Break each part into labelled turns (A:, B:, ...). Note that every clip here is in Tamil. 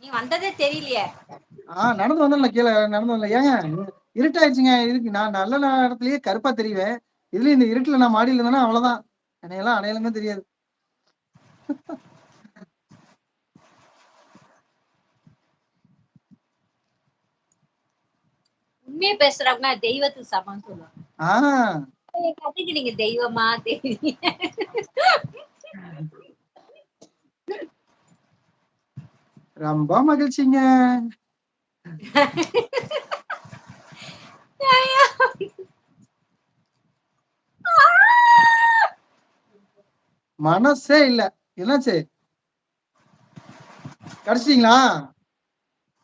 A: நீ வந்ததே தெரியலையே.
B: நடந்து வந்தல கீழே நடந்து வரல. ஏங்க இருட்டாயிடுச்சுங்க. இதுக்கு நான் நல்ல நேரத்திலேயே கருப்பா தெரிவேன். இதுல இந்த இருட்டுல நான் மாடியில இருந்தேன்னா அவ்வளவுதான். என்னையெல்லாம் அடையாளமே தெரியாது.
A: உண்மையை பேசுறவங்க தெய்வத்துக்கு சமம் சொல்லுவாங்க. கதைக்கு நீங்க தெய்வமா தெரியுங்க.
B: ரொம்ப மகிழ்ச்சிங்க. மனசே இல்ல. என்னாச்சு? கடிச்சிட்டீங்களா?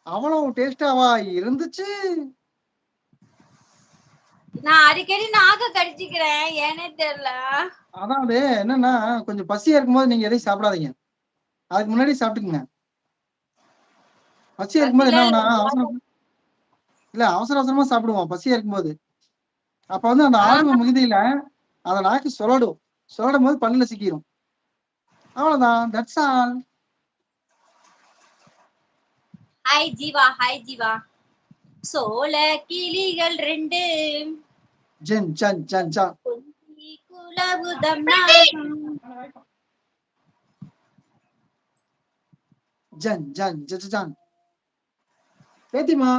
B: அவ்வளவு டேஸ்டாவா இருந்துச்சு?
A: நான் அடிக்கடி நாக்க கடிச்சிக்கிறேன், ஏனே தெரியல.
B: அதாவது என்னன்னா, கொஞ்சம் பசியா இருக்கும்போது நீங்க எதையும் சாப்பிடாதீங்க. அதுக்கு முன்னாடி சாப்பிட்டுக்குங்க. பசியா இருக்கும்போது என்ன ஆகும்னா, அவசர அவசரமா சாப்பிடுவோம் பசியா இருக்கும்போது. அப்ப வந்து அந்த ஆர்வ மிகுதியில அத நாக்கு சுழடும். சுழடும் போது பல்லுல சிக்கிரும். அவ்வளவுதான். That's all.
A: Hi Jeeva, hi Jeeva. சோள கிளிகள் 2
B: ஜன் ஜன் ஜன் ஜன்
A: கொஞ்சி குலவுதம் நாகம்.
B: ஜன் ஜன் ஜன் ஜன். பேத்திமா,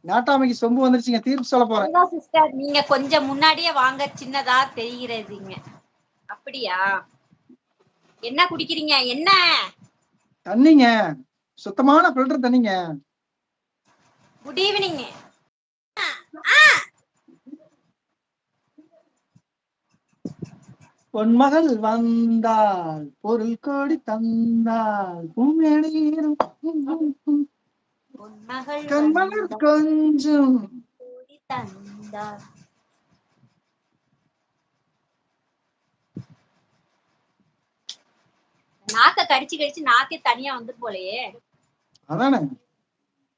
B: நாட்டாமைக்கு சொம்பு வந்துருச்சுங்க. தீர்ப்பு சொல்ல போறேன்.
A: சிஸ்டர், நீங்க கொஞ்சம் முன்னாடியே வாங்க, சின்னதா தெரிகிறதுங்க. அப்படியா? என்ன குடிக்கிறீங்க? என்ன
B: தண்ணிங்க, சுத்தமான ஃபில்டர் தண்ணிங்க.
A: Good evening.
B: பொன்மகள் வந்தாள், பொருள் கோடி தந்தாள், பூமேனியிலும் கண்மலர் கொஞ்சம்
A: தந்தாள். நாக்க கடிச்சு கடிச்சு நாக்கே தனியா வந்து போலயே.
B: அதானே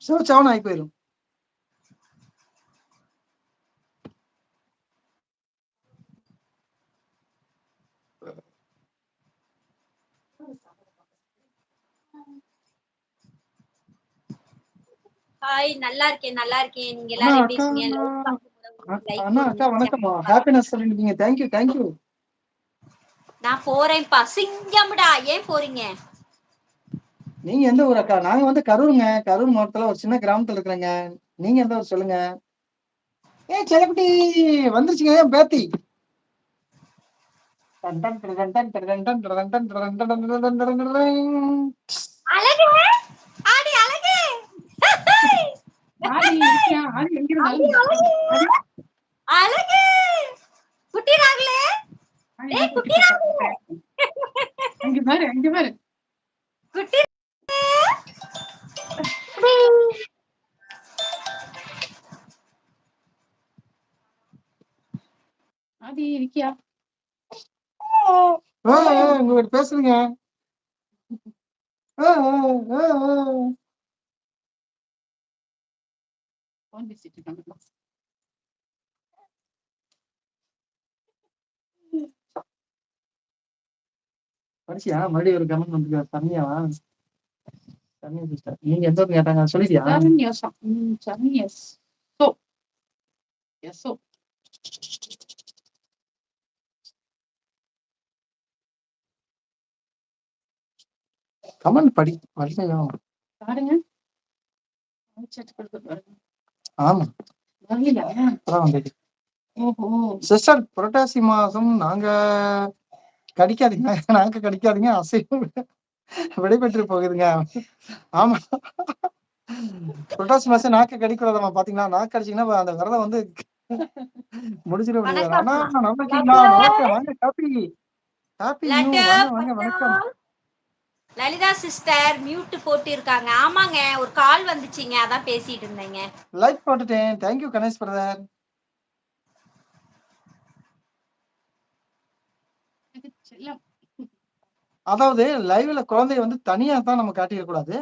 B: சவச்சவன் ஆகி போயிரும்.
A: ஹாய், நல்லா இருக்கேன், நல்லா இருக்கேன். நீங்க எல்லாரும் எப்படி இருக்கீங்க?
B: அண்ணா அக்கா வணக்கம். ஹாப்பினஸ் சொல்லிருக்கீங்க. Thank you thank you.
A: நான் போறேன்ப்பா. சிங்கம்டா. ஏன் போறீங்க?
B: நீங்க எந்த ஊர் அக்கா? நாங்க வந்து கரூருங்க. கரூர் மாவட்டத்துல ஒரு சின்ன கிராமத்துல இருக்கிறேங்க. நீங்க எந்த ஊர் சொல்லுங்க? செல்லக்குட்டி வந்துருச்சுங்க. ஏன் பேத்தி
A: அழகு, ஆடி அழகு. அழகு குட்டி ராகுலே. ஏய் குட்டி ராகுலே,
B: அங்க பாரு அங்க பாரு
A: குட்டி
B: ஆதி இருக்கியா? உங்க பேசுறீங்க. படிச்சியா? மறுபடியும் ஒரு கமெண்ட் வந்து தண்ணியாவா? தண்ணி சிஸ்டர். நீங்க எந்த ஊர் கேட்டாங்க சொல்லிட்டியா? கமெண்ட் படி வரலையா? பாருங்க. ஆமா. சிஸ்டர் புரட்டாசி மாசம் நாங்க கடிக்காதீங்க. நாங்க கடிக்காதீங்க. அசைவம் விடைபெற்று போகுதுங்க. ஆமா, புரட்டாசி மாசம் நாக்கு கடிக்கூடாதமா. பாத்தீங்களா? நாக்கு கடிச்சீங்கன்னா அந்த விரதம் வந்து முடிச்சிட முடியாது. ஆனா நல்லா இருக்கீங்களா? நல்லா இருக்கேன். வாங்க காப்பி காப்பி வாங்க வாங்க. வணக்கம்.
A: லலிதா சிஸ்டர் மியூட் போட்டு இருக்காங்க. ஆமாங்க, ஒரு கால் வந்துச்சுங்க, அதான் பேசிட்டு இருந்தேங்க.
B: லைக் போட்டுட்டேன். Thank you Ganesh brother. அதாவது லைவ்ல குழந்தைய வந்து தனியா தான் நம்ம காட்டிடக்கூடாது.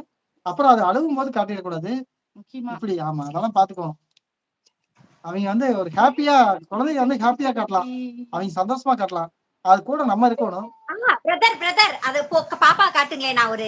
B: அப்புறம் அது அழுகும் போது காட்டிடக்கூடாது. இப்படி ஆமா, அதெல்லாம் பாத்துக்கணும். அவங்க வந்து ஒரு ஹாப்பியா குழந்தைய வந்து ஹாப்பியா காட்டலாம். அவங்க சந்தோஷமா காட்டலாம். அது கூட நம்ம இருக்கணும்.
A: பிரதர் அது பாப்பா காட்டுங்களேன். நான் ஒரு